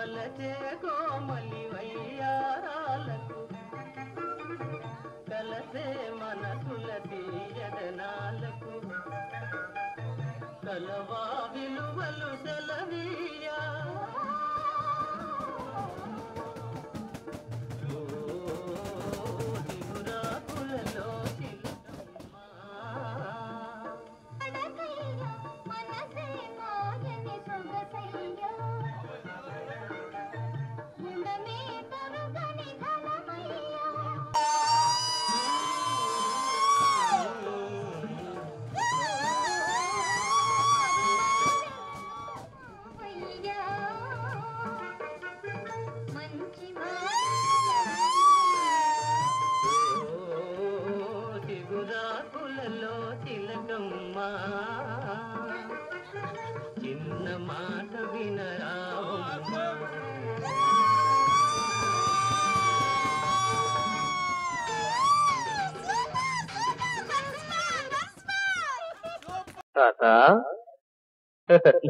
వలచే కోమలి వయ్యారాలకు కలసే మనసుల తీయదనాలకు కలవా విలువలు సెలవీయా చిన్న మాట వినరావమ్మా తాత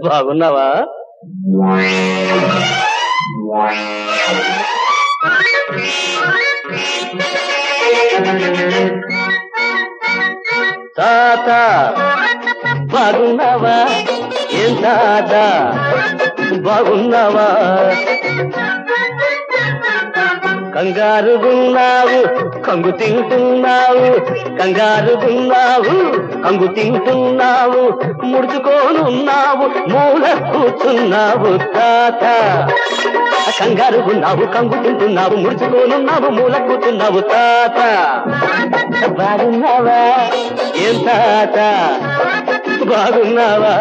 బాగున్నావా? తాత బాగున్నావా? ఏం తాత బాగున్నావా? కంగారుగున్నావు కంగు తింటున్నావు, కంగారుగున్నావు కంగు తింటున్నావు, ముడుచుకోనున్నావు మూల కూర్చున్నావు తాత. కంగారుగున్నావు కంగు తింటున్నావు, ముడుచుకోనున్నావు మూల కూర్చున్నావు తాత. బాగున్నావా? ఏం తాత బాగున్నావా?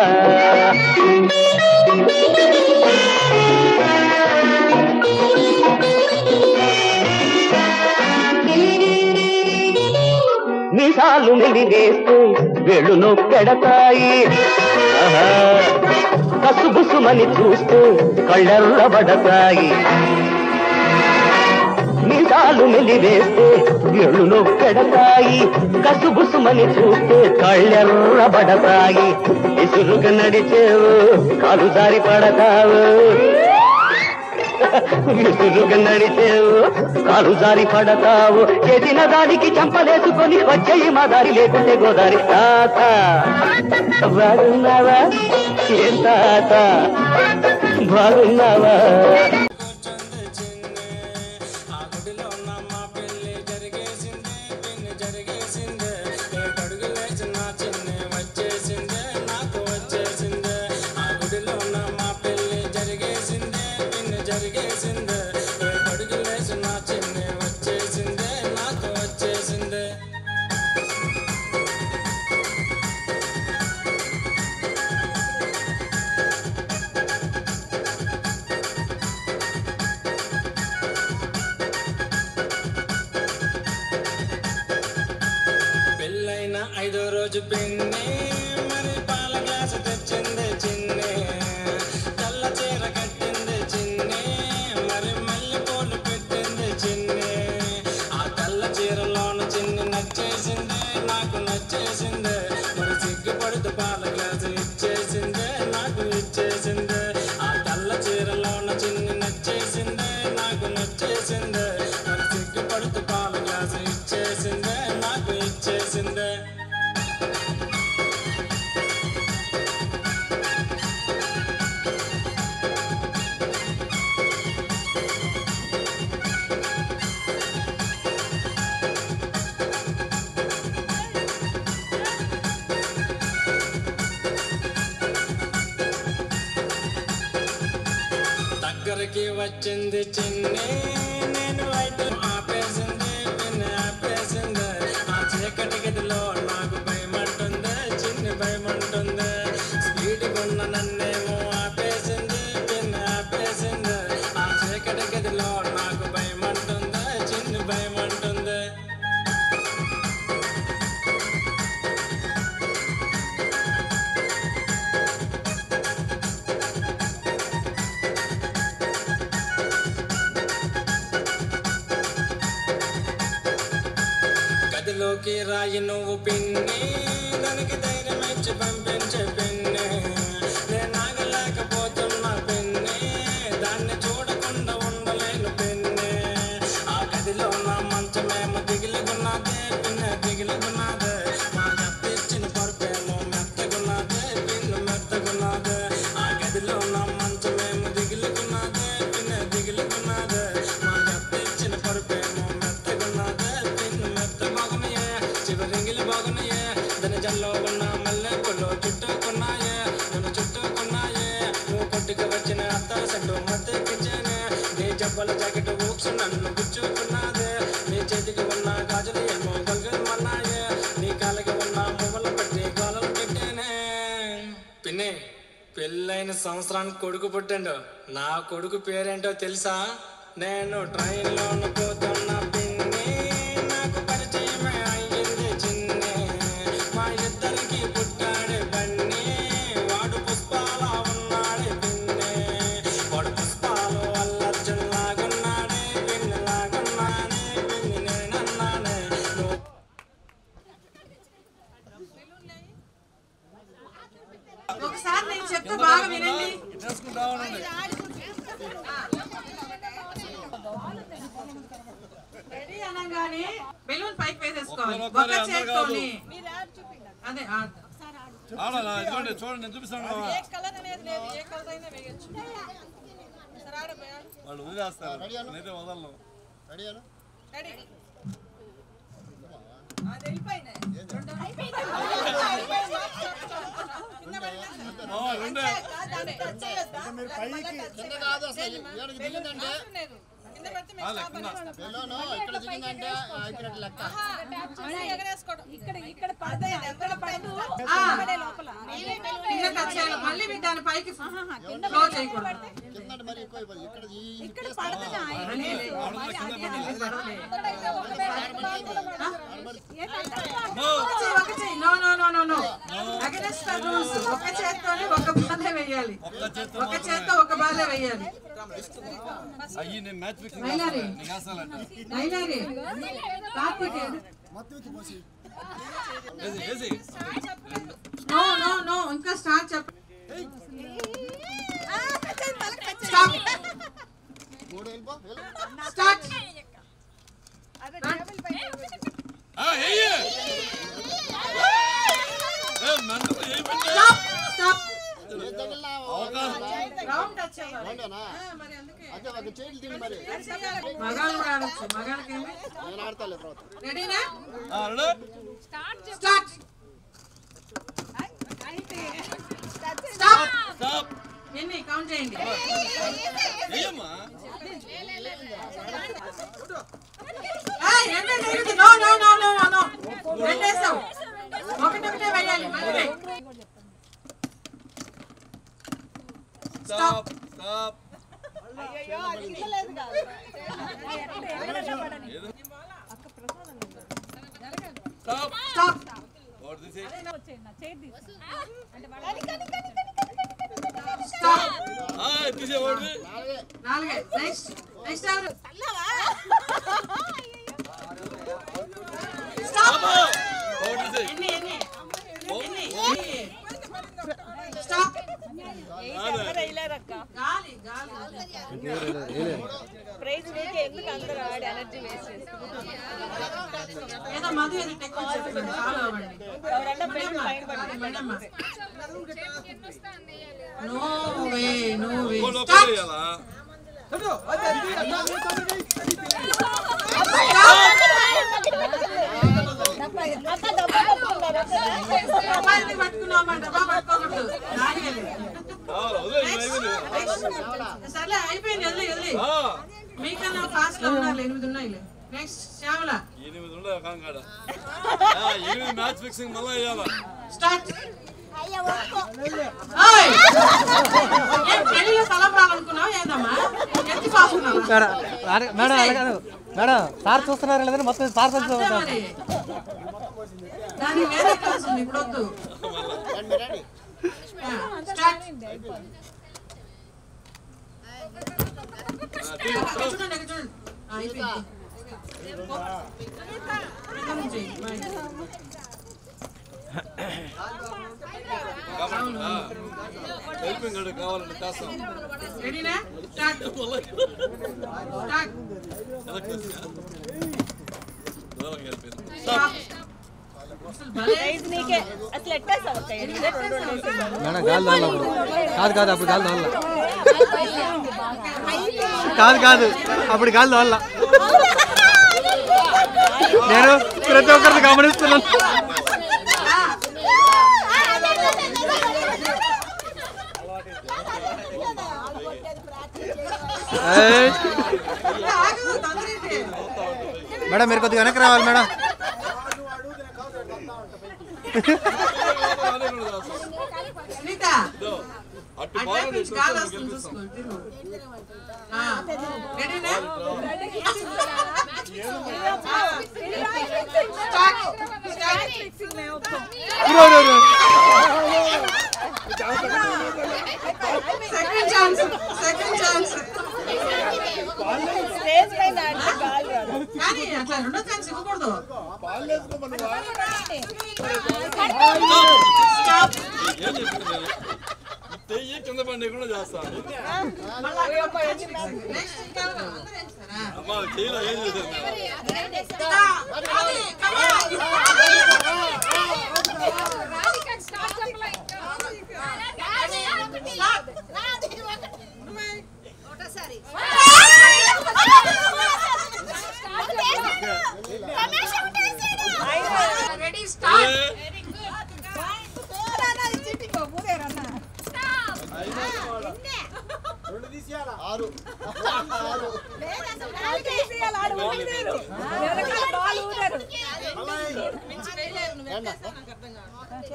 మీసాలు మెలివేస్తూ వేళ్ళు నొక్కెడతాయి, కసుబుసుమని చూస్తూ కళ్ళెర్రబడతాయి. మీసాలు మెలివేస్తే వేళ్ళు నొక్కెడతాయి, కసుబుసుమని చూస్తే కళ్ళెర్రబడతాయి. విసురుగా నడిచేవు కాలు జారి పడతావు, విసురుగా నడిచేవు కాలు జారి పడతావు. చేసిన దానికి చంపలేసుకొని వచ్చేయి మా దారి లేకుంటే గోదారి. తాత బాగున్నావా? ఏం తాత బాగున్నావా? పెళ్ళైన 5వ రోజు పిన్ని మరి పాల గ్లాసు తెచ్చింది చిన్ని, తెల్ల చీర కట్టింది చిన్ని, మరి మల్లెపూలు పెట్టింది చిన్ని. ఆ తెల్ల చీరలోన చిన్ని నచ్చేసింది, నాకు నచ్చేసింది. మరి సిగ్గుపడుతూ పాల గ్లాసు ఇచ్చేసింది, నాకు ఇచ్చేసింది. ఆ తెల్ల చీరలోన చిన్ని నచ్చేసింది, నాకు నచ్చేసింది. మరి సిగ్గుపడుతూ పాల గ్లాసు ఇచ్చేసింది, నాకు ఇచ్చేసింది. దగ్గరికి వచ్చింది చిన్ని, నేను అయితే ఆపేసింది పిన్ని ఆపేసింది. ఆ చీకటి గదిలో నాకు భయమంటుంది, చిన్ని భయమంటుంది. స్పీడ్గా ఉన్న నన్నేమో ఆపేసింది పిన్ని ఆపేసింది. ఆ చీకటి గదిలో నాకు భయమంటుంది, చిన్ని భయమంటుంది. గదిలోకి రాయి నువ్వు పిన్ని, దానికి ధైర్యం ఇచ్చి పంపించే పిన్ని. నేను ఆగలేకపోతున్నా పిన్ని, దాన్ని చూడ సెంటు మత్తెక్కించేనే నీ జబ్బల జాకెట్ ఊక్స్ నన్ను గుచ్చుకున్నదే నీ చేతికి ఉన్న గాజులు ఏమో గొల్గొల్మన్నాయే నీ కాలికి ఉన్న మువ్వల పెట్టి గోలలు పెట్టేనే పిన్ని పెళ్ళైన సంవత్సరానికి కొడుకు పుట్టిండు నా కొడుకు పేరేంటో తెలుసా నేను ట్రైన్లో పోతున్నా పిన్ని నాకు పరిచయమే అయ్యింది చిన్ని మా ఇద్దరికి పుట్టాడే బన్నీ వాడు పుష్పాల ఉన్నాడే పిన్ని వాడు పుష్పాలు అల్లర్జుల్లాగున్నాడే పిన్నిలాగున్నాడే పిన్ని నేనన్నానే ఒకసారి నేను చెప్తే బాగా వినండి. రెడీ అనగానే బెలూన్ పైకి వేసేసుకోవాలి ఒక చేత్తోని. అదే చూడండి నేను చూపిస్తాను వాళ్ళు వదిలేస్తారు నేనైతే వదలను మళ్ళీ దాని పైకి ఒక చేత్తోనే ఒక బాలే వేయాలి ఒక చేత్తో ఒక బాలే వేయాలి ఇంకా స్టార్ట్ చెప్పండి స్టార్ట్ మగాళ్ళు కూడా ఆడచ్చు మగాళ్ళకి రెడీనా స్టార్ట్ స్టాప్ ఎన్ని కౌంట్ చేయండి రెండేసావు ఒకటే వేయాలి మళ్ళీ స్టాప్ స్టాప్ స్టాప్ నాలుగే నెక్స్ట్ నెక్స్ట్ ఎవరు స్టాప్ ఎన్ని ఎన్ని ఎన్ని స్టాప్ గాలి గాలి ప్రైజ్ మీకు ఎందుకు అందరూ ఆడి ఎనర్జీ వేస్ట్ చేస్తారు ఏదో మధు ఏదో టెక్నిక్ చెప్తుంది ఫాలో అవ్వండి ఎవరన్నా ప్రైజ్ లైన్ పడండి మేడం నో వే స్టాప్ సర్లే అయిపోయింది వెళ్ళి వెళ్ళి మీకన్నా ఫాస్ట్ గా ఉన్నారు 8 ఉన్నాయి నెక్స్ట్ శ్యామల 8 ఉన్నాయి కాంగాడ 8 మ్యాచ్ ఫిక్సింగ్ మళ్ళా అయ్యాలా స్టార్ట్ ఏయ్ ఏం పెళ్ళిలో తలపాలనుకున్నావు ఏందమ్మా ఎంత ఫాస్ట్ ఉన్నావు మేడం అడగదు మేడం సార్ చూస్తున్నారు లేదని మొత్తం సార్ దాన్ని వేరే క్లాస్ ఉంది ఇప్పుడు వద్దు స్టార్ట్ చూడండి చూడండి అయిపోయింది కావాలంటే చేస్తాం రెడీనా స్టార్ట్ స్టార్ట్ ప్రైజ్ నీకే అసలు ఎట్టేసావు మేడం గాలి కాదు కాదు అప్పుడు గాలి తోల కాదు కాదు అప్పుడు గాలి తోల నేను ప్రతి ఒక్కరిని గమనిస్తున్నాను మేడం మీరు కొద్దిగా వెనక్కి రావాలి మేడం. అట్లా రెండో ఛాన్స్ ఇవ్వకూడదు. కింద పండి కూడా చేస్తాను. అమ్మా చేయలే ఏం చేశారు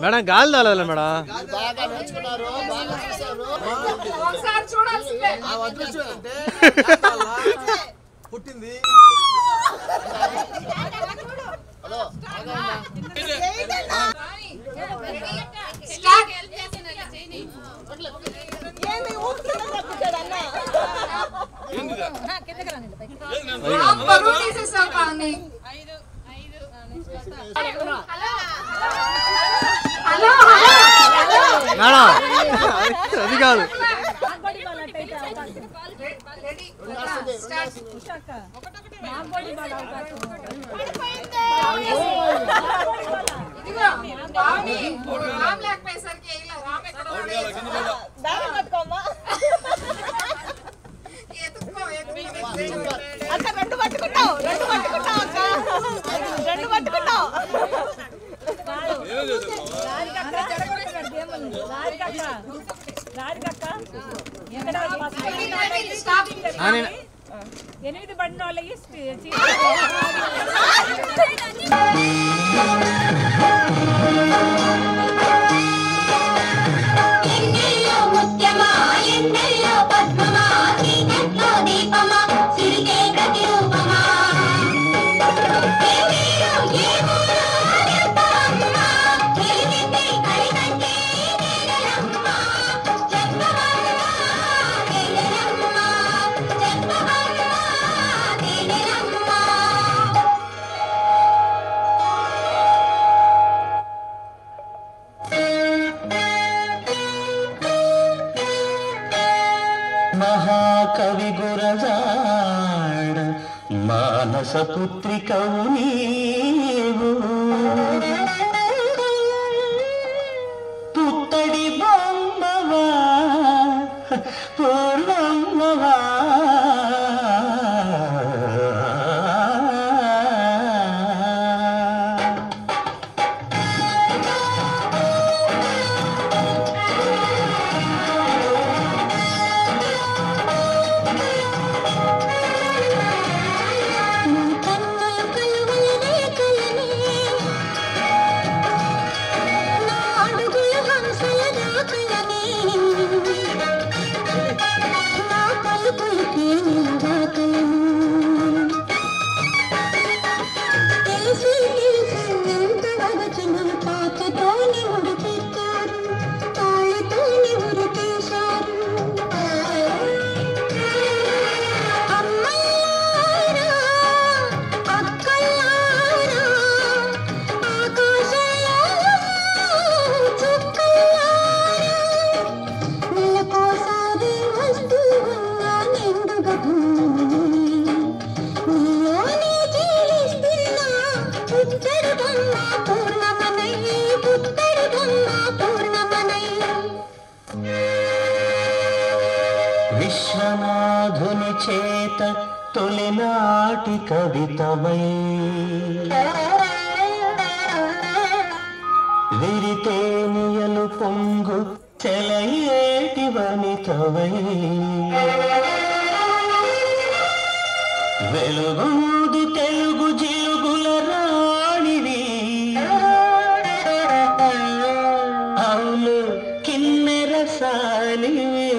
మేడం గాలి తగలదు మేడం. పుట్టింది మేడం అది కాదు. ఎనిమిది పడిన వాళ్ళకి మహాకవి గురజాడ మానస పుత్రికవు నీవు పుత్తడి బొమ్మవా పూర్వమ్మవా విశ్వనాథుని చేత తొలినాటి కవితవై విరితేనియలు పొంగు సెలయేటి వనితవై వెలుగొందు తెలుగు జిలుగుల రాణివి అవును కిన్నెర సానివే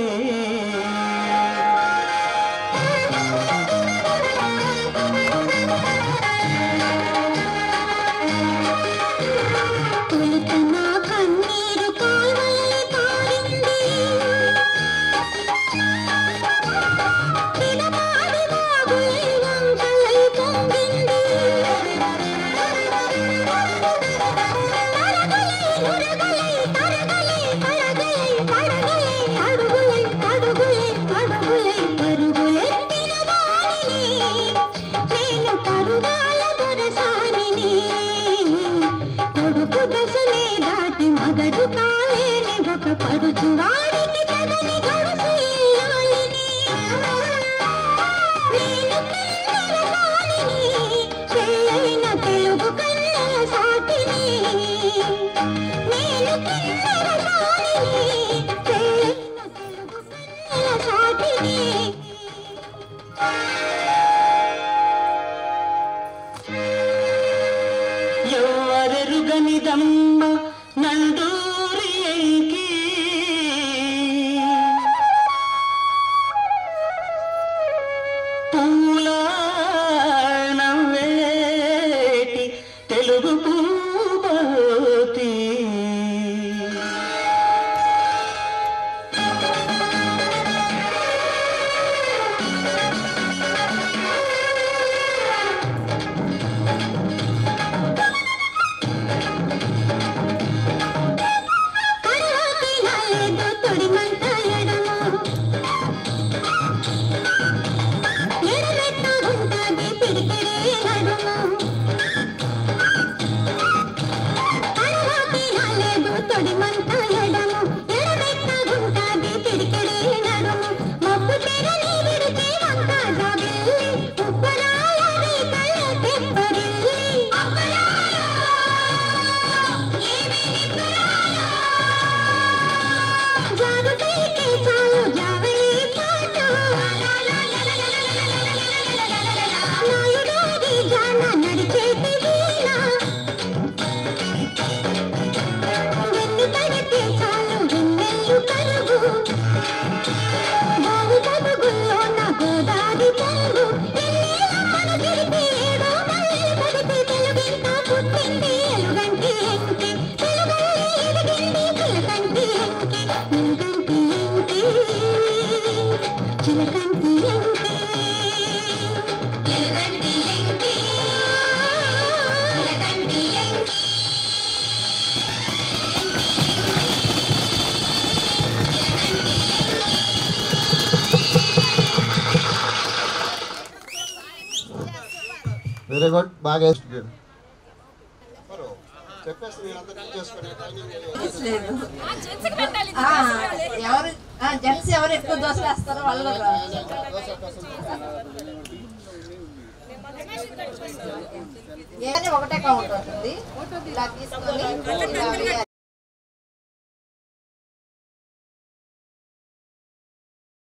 ఎవరెరుగనిదమ్మ నండూరి ఎంకి పూలాణం వేటి తెలుగు పూపతి వెరీ గుడ్ బాగా జెంట్స్ ఎవరు ఎక్కువ దోశ వేస్తారో వాళ్ళు ఏదైనా ఒకటే కౌంట్ అవుతుంది ఇలా తీసుకొని